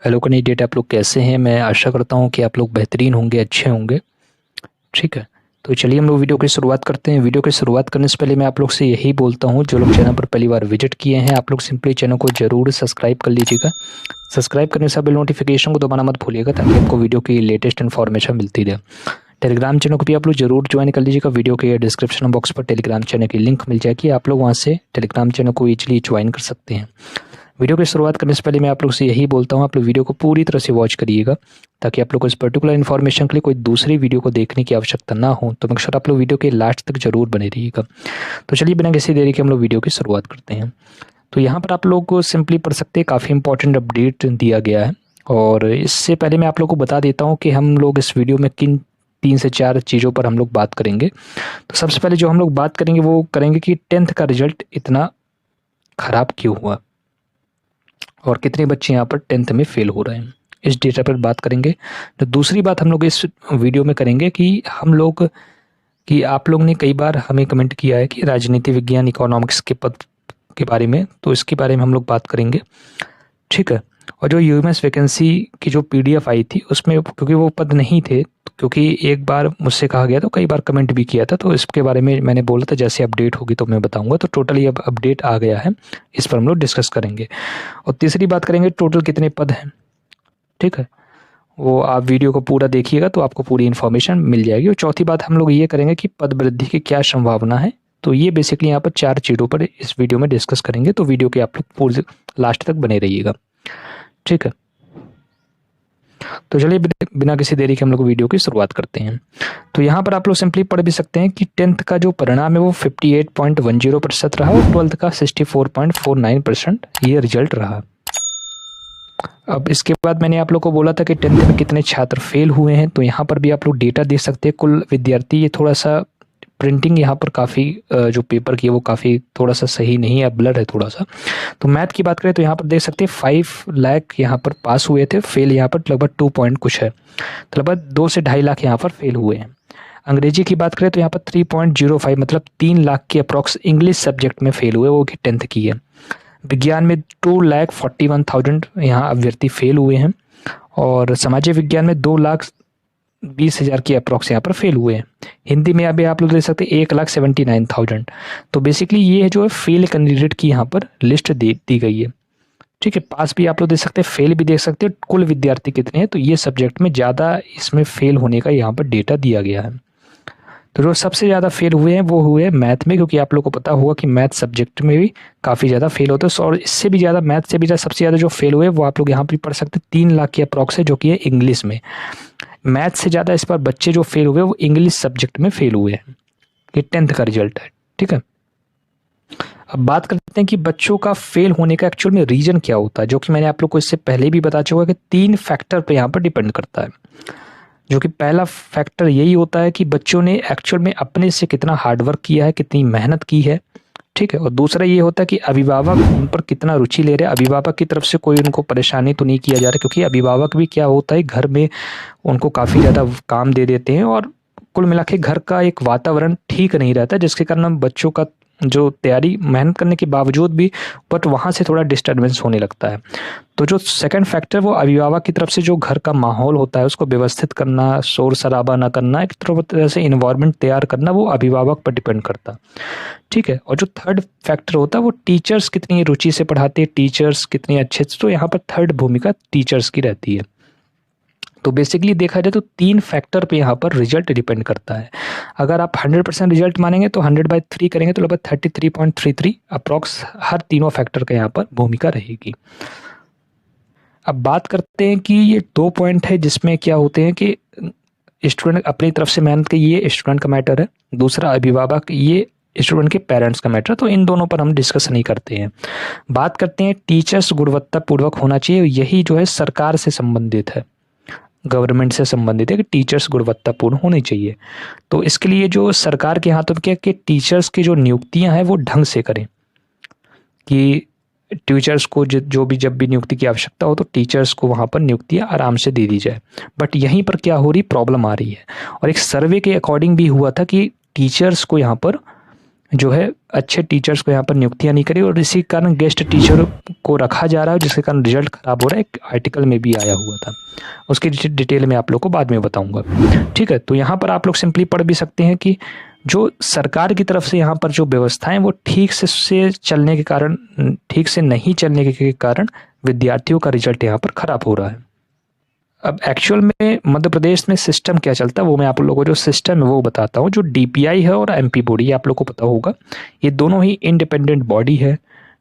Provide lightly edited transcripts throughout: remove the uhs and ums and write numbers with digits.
Hello candidate, आप लोग कैसे हैं। मैं आशा करता हूं कि आप लोग बेहतरीन होंगे, अच्छे होंगे। ठीक है, तो चलिए हम लोग वीडियो की शुरुआत करते हैं। वीडियो की शुरुआत करने से पहले मैं आप लोग से यही बोलता हूं, जो लोग चैनल पर पहली बार विजिट किए हैं, आप लोग सिंपली चैनल को जरूर सब्सक्राइब कर लीजिएगा। सब्सक्राइब करने से बेल नोटिफिकेशन को दबाना मत भूलिएगा, ताकि आपको वीडियो की लेटेस्ट इन्फॉर्मेशन मिलती रहे। टेलीग्राम चैनल को भी आप लोग जरूर ज्वाइन कर लीजिएगा। वीडियो के डिस्क्रिप्शन बॉक्स पर टेलीग्राम चैनल की लिंक मिल जाएगी, आप लोग वहाँ से टेलीग्राम चैनल को ईजिली ज्वाइन कर सकते हैं। वीडियो की शुरुआत करने से पहले मैं आप लोग से यही बोलता हूँ, आप लोग वीडियो को पूरी तरह से वॉच करिएगा, ताकि आप लोग को इस पर्टिकुलर इन्फॉर्मेशन के लिए कोई दूसरी वीडियो को देखने की आवश्यकता ना हो। तो मेक श्योर आप लोग वीडियो के लास्ट तक जरूर बने रहिएगा। तो चलिए बिना किसी देरी के हम लोग वीडियो की शुरुआत करते हैं। तो यहाँ पर आप लोग को सिंपली पढ़ सकते हैं, काफ़ी इंपॉर्टेंट अपडेट दिया गया है। और इससे पहले मैं आप लोग को बता देता हूँ कि हम लोग इस वीडियो में किन 3 से 4 चीज़ों पर हम लोग बात करेंगे। तो सबसे पहले जो हम लोग बात करेंगे वो करेंगे कि 10th का रिजल्ट इतना ख़राब क्यों हुआ और कितने बच्चे यहाँ पर 10th में फेल हो रहे हैं, इस डेटा पर बात करेंगे। तो दूसरी बात हम लोग इस वीडियो में करेंगे कि आप लोग ने कई बार हमें कमेंट किया है कि राजनीति विज्ञान इकोनॉमिक्स के पद के बारे में, तो इसके बारे में हम लोग बात करेंगे। ठीक है, और जो यूएमएस वैकेंसी की जो पीडीएफ आई थी उसमें क्योंकि वो पद नहीं थे, क्योंकि एक बार मुझसे कहा गया तो कई बार कमेंट भी किया था, तो इसके बारे में मैंने बोला था जैसे अपडेट होगी तो मैं बताऊंगा। तो टोटली अब अपडेट आ गया है, इस पर हम लोग डिस्कस करेंगे। और तीसरी बात करेंगे टोटल कितने पद हैं। ठीक है, वो आप वीडियो को पूरा देखिएगा तो आपको पूरी इन्फॉर्मेशन मिल जाएगी। और चौथी बात हम लोग ये करेंगे कि पद वृद्धि की क्या संभावना है। तो ये बेसिकली यहाँ पर 4 चीज़ों पर इस वीडियो में डिस्कस करेंगे, तो वीडियो के आप लोग पूरे लास्ट तक बने रहिएगा। ठीक है, तो चलिए बिना किसी देरी के हम लोग वीडियो की शुरुआत करते हैं। तो यहाँ पर आप लोग सिंपली पढ़ भी सकते हैं कि 10th का जो परिणाम है वो 58.10% रहा और 12th का 64.49% ये रिजल्ट रहा। अब इसके बाद मैंने आप लोग को बोला था कि 10th में कितने छात्र फेल हुए हैं, तो यहाँ पर भी आप लोग डेटा देख सकते हैं। कुल विद्यार्थी, ये थोड़ा सा प्रिंटिंग यहाँ पर काफ़ी जो पेपर की है वो काफ़ी थोड़ा सा सही नहीं है, ब्लर है थोड़ा सा। तो मैथ की बात करें तो यहाँ पर देख सकते हैं 5 लाख यहाँ पर पास हुए थे, फेल यहाँ पर लगभग 2 पॉइंट कुछ है, तो लगभग 2 से 2.5 लाख यहाँ पर फेल हुए हैं। अंग्रेजी की बात करें तो यहाँ पर 3.05 मतलब 3 लाख के अप्रॉक्स इंग्लिश सब्जेक्ट में फेल हुए, वो कि 10th की है। विज्ञान में 2,41,000 यहाँ अभ्यर्थी फेल हुए हैं और सामाजिक विज्ञान में 2,20,000 के अप्रॉक्स यहाँ पर फेल हुए हैं। हिंदी में अभी आप लोग देख सकते हैं 1,79,000। तो बेसिकली ये जो है फेल कैंडिडेट की यहाँ पर लिस्ट दी गई है। ठीक है, पास भी आप लोग देख सकते हैं, फेल भी देख सकते हैं। कुल विद्यार्थी कितने हैं, तो ये सब्जेक्ट में ज़्यादा इसमें फेल होने का यहाँ पर डेटा दिया गया है। तो जो सबसे ज़्यादा फेल हुए हैं वो हुए मैथ में, क्योंकि आप लोग को पता होगा कि मैथ सब्जेक्ट में भी काफ़ी ज़्यादा फेल होते हैं। और इससे भी ज़्यादा, मैथ से भी ज़्यादा सबसे ज़्यादा जो फेल हुए वो आप लोग यहाँ पर पढ़ सकते हैं 3 लाख के अप्रॉक्स है, जो कि है इंग्लिश में। मैथ से ज़्यादा इस पर बच्चे जो फेल हुए वो इंग्लिश सब्जेक्ट में फेल हुए हैं। ये 10th का रिजल्ट है। ठीक है, अब बात करते हैं कि बच्चों का फेल होने का एक्चुअल में रीज़न क्या होता है, जो कि मैंने आप लोग को इससे पहले भी बता चुका कि 3 फैक्टर पे यहाँ पर डिपेंड करता है। जो कि पहला फैक्टर यही होता है कि बच्चों ने एक्चुअल में अपने से कितना हार्डवर्क किया है, कितनी मेहनत की है। ठीक है, और दूसरा ये होता है कि अभिभावक उन पर कितना रुचि ले रहे हैं। अभिभावक की तरफ से कोई उनको परेशानी तो नहीं किया जा रहा, क्योंकि अभिभावक भी क्या होता है, घर में उनको काफ़ी ज़्यादा काम दे देते हैं और कुल मिला के घर का एक वातावरण ठीक नहीं रहता, जिसके कारण बच्चों का जो तैयारी मेहनत करने के बावजूद भी बट वहाँ से थोड़ा डिस्टर्बेंस होने लगता है। तो जो सेकंड फैक्टर वो अभिभावक की तरफ से जो घर का माहौल होता है उसको व्यवस्थित करना, शोर शराबा ना करना, एक तरह से इन्वायरमेंट तैयार करना, वो अभिभावक पर डिपेंड करता। ठीक है, और जो थर्ड फैक्टर होता है वो टीचर्स कितनी रुचि से पढ़ाते हैं, टीचर्स कितने अच्छे, तो यहाँ पर थर्ड भूमिका टीचर्स की रहती है। तो बेसिकली देखा जाए तो 3 फैक्टर पे यहाँ पर रिजल्ट डिपेंड करता है। अगर आप 100% रिजल्ट मानेंगे तो 100/3 करेंगे तो लगभग 33.33 अप्रॉक्स हर तीनों फैक्टर का यहाँ पर भूमिका रहेगी। अब बात करते हैं कि ये 2 पॉइंट है जिसमें क्या होते हैं कि स्टूडेंट अपनी तरफ से मेहनत की, ये स्टूडेंट का मैटर है। दूसरा अभिभावक, ये स्टूडेंट के पेरेंट्स का मैटर। तो इन दोनों पर हम डिस्कस नहीं करते हैं। बात करते हैं टीचर्स गुणवत्तापूर्वक होना चाहिए, यही जो है सरकार से संबंधित है, गवर्नमेंट से संबंधित है कि टीचर्स गुणवत्तापूर्ण होनी चाहिए। तो इसके लिए जो सरकार के हाथों में क्या कि टीचर्स की जो नियुक्तियां हैं वो ढंग से करें, कि टीचर्स को जो भी जब भी नियुक्ति की आवश्यकता हो तो टीचर्स को वहाँ पर नियुक्तियाँ आराम से दे दी जाए। बट यहीं पर क्या हो रही, प्रॉब्लम आ रही है। और एक सर्वे के अकॉर्डिंग भी हुआ था कि टीचर्स को यहाँ पर जो है अच्छे टीचर्स को यहाँ पर नियुक्तियाँ नहीं करी और इसी कारण गेस्ट टीचर को रखा जा रहा है, जिसके कारण रिजल्ट खराब हो रहा है। एक आर्टिकल में भी आया हुआ था, उसकी डिटेल में आप लोग को बाद में बताऊंगा। ठीक है, तो यहाँ पर आप लोग सिंपली पढ़ भी सकते हैं कि जो सरकार की तरफ से यहाँ पर जो व्यवस्थाएं वो ठीक से चलने के कारण, ठीक से नहीं चलने के कारण विद्यार्थियों का रिजल्ट यहाँ पर खराब हो रहा है। अब एक्चुअल में मध्य प्रदेश में सिस्टम क्या चलता है वो मैं आप लोगों को जो सिस्टम है वो बताता हूँ। जो डीपीआई है और एमपी बोर्ड, ये आप लोग को पता होगा, ये दोनों ही इंडिपेंडेंट बॉडी है।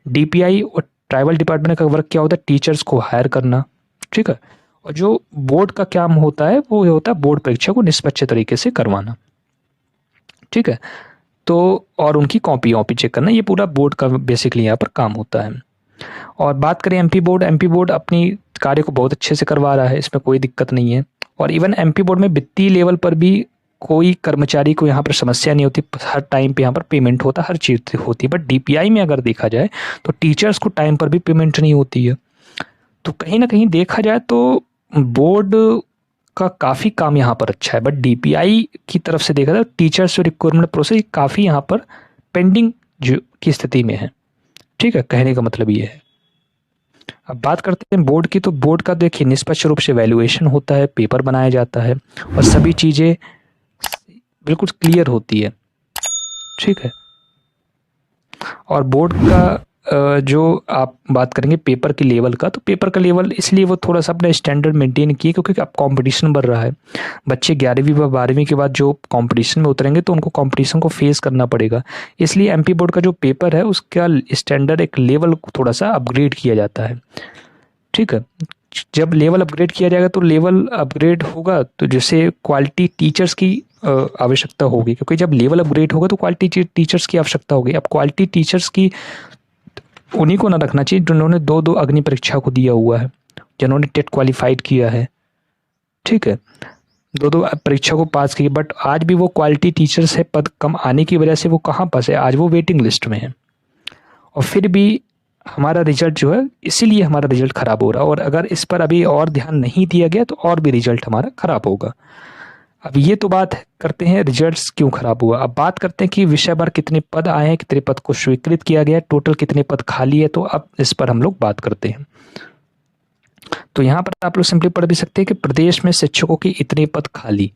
डीपीआई और ट्राइबल डिपार्टमेंट का वर्क क्या होता है, टीचर्स को हायर करना। ठीक है, और जो बोर्ड का काम होता है वो ये होता है बोर्ड परीक्षा को निष्पक्ष तरीके से करवाना। ठीक है, तो और उनकी कॉपी चेक करना, ये पूरा बोर्ड का बेसिकली यहाँ पर काम होता है। और बात करें एमपी बोर्ड अपनी कार्य को बहुत अच्छे से करवा रहा है, इसमें कोई दिक्कत नहीं है। और इवन एमपी बोर्ड में वित्तीय लेवल पर भी कोई कर्मचारी को यहाँ पर समस्या नहीं होती, हर टाइम पे यहाँ पर पेमेंट होता है, हर चीज़ होती है। बट डीपीआई में अगर देखा जाए तो टीचर्स को टाइम पर भी पेमेंट नहीं होती है। तो कहीं ना कहीं देखा जाए तो बोर्ड का काफ़ी काम यहाँ पर अच्छा है, बट डीपीआई की तरफ से देखा जाए टीचर्स रिक्वायरमेंट प्रोसेस काफ़ी यहाँ पर पेंडिंग जो की स्थिति में है। ठीक है, कहने का मतलब ये है। अब बात करते हैं बोर्ड की, तो बोर्ड का देखिए निष्पक्ष रूप से वैल्यूएशन होता है, पेपर बनाया जाता है और सभी चीज़ें बिल्कुल क्लियर होती है। ठीक है, और बोर्ड का जो आप बात करेंगे पेपर के लेवल का, तो पेपर का लेवल इसलिए वो थोड़ा सा अपना स्टैंडर्ड मेंटेन किए क्योंकि अब कंपटीशन बढ़ रहा है। बच्चे 11वीं व 12वीं के बाद जो कंपटीशन में उतरेंगे तो उनको कंपटीशन को फेस करना पड़ेगा, इसलिए एमपी बोर्ड का जो पेपर है उसका स्टैंडर्ड एक लेवल थोड़ा सा अपग्रेड किया जाता है। ठीक है, जब लेवल अपग्रेड किया जाएगा तो लेवल अपग्रेड होगा तो जैसे क्वालिटी टीचर्स की आवश्यकता होगी, क्योंकि जब लेवल अपग्रेड होगा तो क्वालिटी टीचर्स की आवश्यकता होगी। अब क्वालिटी टीचर्स की उन्हीं को ना रखना चाहिए जिन्होंने दो अग्नि परीक्षा को दिया हुआ है, जिन्होंने टेट क्वालिफाइड किया है। ठीक है, दो परीक्षा को पास की, बट आज भी वो क्वालिटी टीचर्स है, पद कम आने की वजह से वो कहाँ पास है, आज वो वेटिंग लिस्ट में है। और फिर भी हमारा रिजल्ट जो है, इसीलिए हमारा रिजल्ट ख़राब हो रहा है। और अगर इस पर अभी और ध्यान नहीं दिया गया तो और भी रिजल्ट हमारा ख़राब होगा। अब ये तो बात करते हैं रिजल्ट्स क्यों ख़राब हुआ। अब बात करते हैं कि विषय भर कितने पद आए हैं, कितने पद को स्वीकृत किया गया है, टोटल कितने पद खाली है। तो अब इस पर हम लोग बात करते हैं। तो यहाँ पर आप लोग सिंपली पढ़ भी सकते हैं कि प्रदेश में शिक्षकों के इतने पद खाली।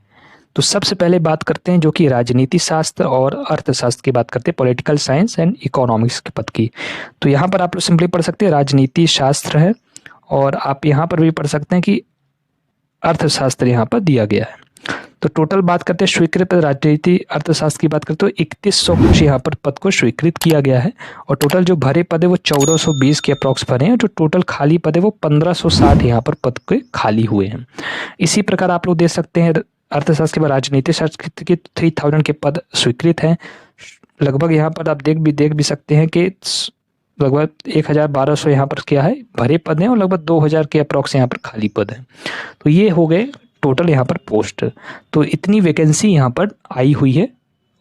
तो सबसे पहले बात करते हैं जो कि राजनीति शास्त्र और अर्थशास्त्र की बात करते हैं, पॉलिटिकल साइंस एंड इकोनॉमिक्स के पद की। तो यहाँ पर आप लोग सिंपली पढ़ सकते हैं राजनीति शास्त्र है, और आप यहाँ पर भी पढ़ सकते हैं कि अर्थशास्त्र यहाँ पर दिया गया है। तो टोटल बात करते हैं स्वीकृत पद राजनीति अर्थशास्त्र की बात करते हो 3100 कुछ यहाँ पर पद को स्वीकृत किया गया है। और टोटल जो भरे पद है वो 1420 के अप्रॉक्स भरे हैं। जो टोटल खाली पद है वो 1560 यहाँ पर पद के खाली हुए हैं। इसी प्रकार आप लोग देख सकते हैं अर्थशास्त्र के बाद राजनीतिक शास्त्र के 3000 के पद स्वीकृत हैं। लगभग यहाँ पर आप देख भी सकते हैं कि लगभग 1200 यहाँ पर क्या है भरे पद हैं और लगभग 2000 के अप्रॉक्स यहाँ पर खाली पद हैं। तो ये हो गए टोटल यहाँ पर पोस्ट। तो इतनी वैकेंसी यहाँ पर आई हुई है।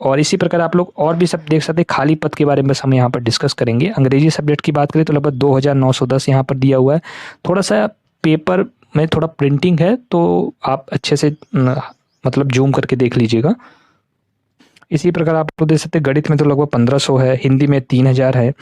और इसी प्रकार आप लोग और भी सब देख सकते हैं खाली पद के बारे में हम यहाँ पर डिस्कस करेंगे। अंग्रेजी सब्जेक्ट की बात करें तो लगभग 2910 यहाँ पर दिया हुआ है। थोड़ा सा पेपर में थोड़ा प्रिंटिंग है तो आप अच्छे से मतलब जूम करके देख लीजिएगा। इसी प्रकार आप लोग देख सकते हैं गणित में तो लगभग 1500 है, हिंदी में 3000 है,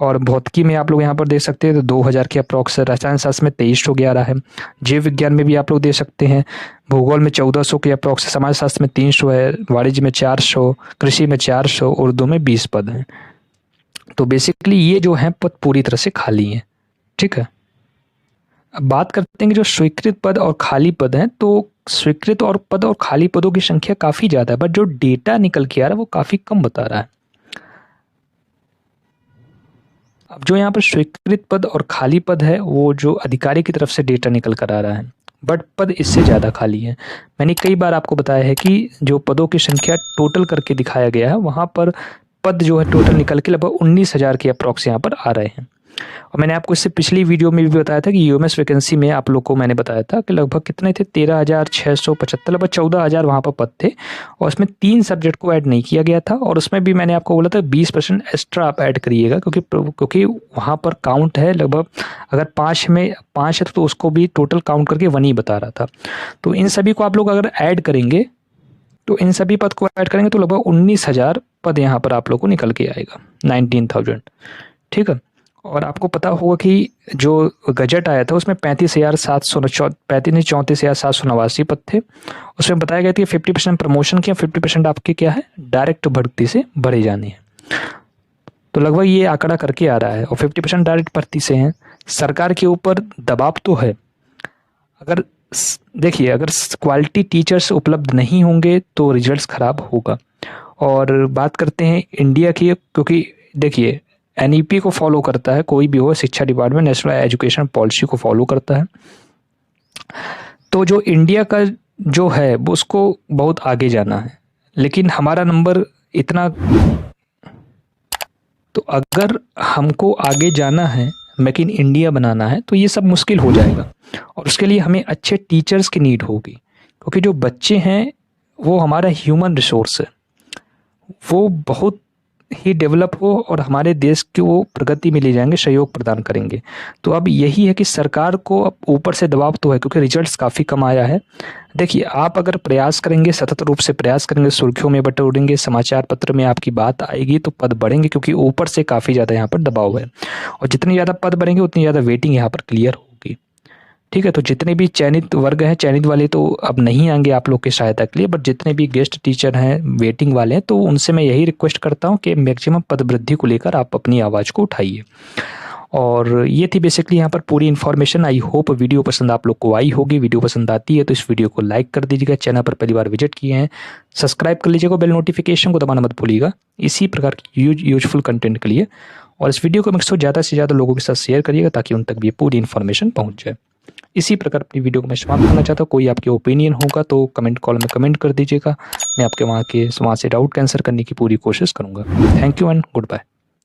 और भौतिकी में आप लोग यहाँ पर देख सकते हैं तो 2000 के अप्रॉक्स। रसायन शास्त्र में 2311 है, जीव विज्ञान में भी आप लोग देख सकते हैं, भूगोल में 1400 के अप्रॉक्स, समाज शास्त्र में 300 है, वाणिज्य में 400, कृषि में 400, उर्दू में 20 पद हैं। तो बेसिकली ये जो है पद पूरी तरह से खाली हैं। ठीक है, अब बात करते हैं कि जो स्वीकृत पद और खाली पद हैं, तो स्वीकृत और पद और खाली पदों की संख्या काफी ज्यादा है, बट जो डेटा निकल के आ रहा है वो काफी कम बता रहा है। अब जो यहाँ पर स्वीकृत पद और खाली पद है वो जो अधिकारी की तरफ से डेटा निकल कर आ रहा है, बट पद इससे ज़्यादा खाली है। मैंने कई बार आपको बताया है कि जो पदों की संख्या टोटल करके दिखाया गया है वहाँ पर पद जो है टोटल निकल के लगभग 19,000 के अप्रॉक्स यहाँ पर आ रहे हैं। और मैंने आपको इससे पिछली वीडियो में भी बताया था कि यूएमएस वैकेंसी में आप लोग को मैंने बताया था कि लगभग कितने थे 13,675, लगभग 14,000 वहाँ पर पद थे, और उसमें 3 सब्जेक्ट को ऐड नहीं किया गया था। और उसमें भी मैंने आपको बोला था 20% एक्स्ट्रा आप ऐड करिएगा, क्योंकि वहाँ पर काउंट है लगभग, अगर 5 में 5 है तो उसको भी टोटल काउंट करके 1 ही बता रहा था। तो इन सभी को आप लोग अगर ऐड करेंगे तो इन सभी पद को ऐड करेंगे तो लगभग 19,000 पद यहाँ पर आप लोग को निकल के आएगा 19,000। ठीक है, और आपको पता होगा कि जो गजट आया था उसमें 34,789 पद थे। उसमें बताया गया था कि 50% प्रमोशन के, 50% आपके क्या है डायरेक्ट भर्ती से भरे जाने हैं। तो लगभग ये आंकड़ा करके आ रहा है, और 50% डायरेक्ट भर्ती से हैं। सरकार के ऊपर दबाव तो है। अगर देखिए, अगर क्वालिटी टीचर्स उपलब्ध नहीं होंगे तो रिजल्ट्स खराब होगा। और बात करते हैं इंडिया की, क्योंकि देखिए एनईपी को फॉलो करता है, कोई भी हो, शिक्षा डिपार्टमेंट नेशनल एजुकेशन पॉलिसी को फॉलो करता है। तो जो इंडिया का जो है वो उसको बहुत आगे जाना है, लेकिन हमारा नंबर इतना, तो अगर हमको आगे जाना है, मेक इन इंडिया बनाना है, तो ये सब मुश्किल हो जाएगा। और उसके लिए हमें अच्छे टीचर्स की नीड होगी, क्योंकि जो बच्चे हैं वो हमारा ह्यूमन रिसोर्स है, वो बहुत ही डेवलप हो और हमारे देश की वो प्रगति में ले जाएंगे, सहयोग प्रदान करेंगे। तो अब यही है कि सरकार को अब ऊपर से दबाव तो है, क्योंकि रिजल्ट्स काफ़ी कम आया है। देखिए, आप अगर प्रयास करेंगे, सतत रूप से प्रयास करेंगे, सुर्खियों में बटोरेंगे, समाचार पत्र में आपकी बात आएगी, तो पद बढ़ेंगे, क्योंकि ऊपर से काफ़ी ज़्यादा यहाँ पर दबाव है। और जितने ज़्यादा पद बढ़ेंगे उतनी ज़्यादा वेटिंग यहाँ पर क्लियर होगी। ठीक है, तो जितने भी चयनित वर्ग हैं, चयनित वाले तो अब नहीं आएंगे आप लोग की सहायता के लिए, बट जितने भी गेस्ट टीचर हैं, वेटिंग वाले हैं, तो उनसे मैं यही रिक्वेस्ट करता हूं कि मैक्सिमम पद वृद्धि को लेकर आप अपनी आवाज़ को उठाइए। और ये थी बेसिकली यहाँ पर पूरी इन्फॉर्मेशन। आई होप वीडियो पसंद आप लोग को आई होगी। वीडियो पसंद आती है तो इस वीडियो को लाइक कर दीजिएगा। चैनल पर पहली बार विजिट किए हैं, सब्सक्राइब कर लीजिएगा, बेल नोटिफिकेशन को दबाना मत भूलिएगा इसी प्रकार की यूजफुल कंटेंट के लिए। और इस वीडियो को मैक्सिमम ज़्यादा से ज़्यादा लोगों के साथ शेयर करिएगा, ताकि उन तक भी पूरी इन्फॉर्मेशन पहुँच जाए। इसी प्रकार अपनी वीडियो को मैं समाप्त करना चाहता हूँ। कोई आपके ओपिनियन होगा तो कमेंट कॉल में कमेंट कर दीजिएगा। मैं आपके वहाँ से डाउट कैंसर करने की पूरी कोशिश करूँगा। Thank you and good bye.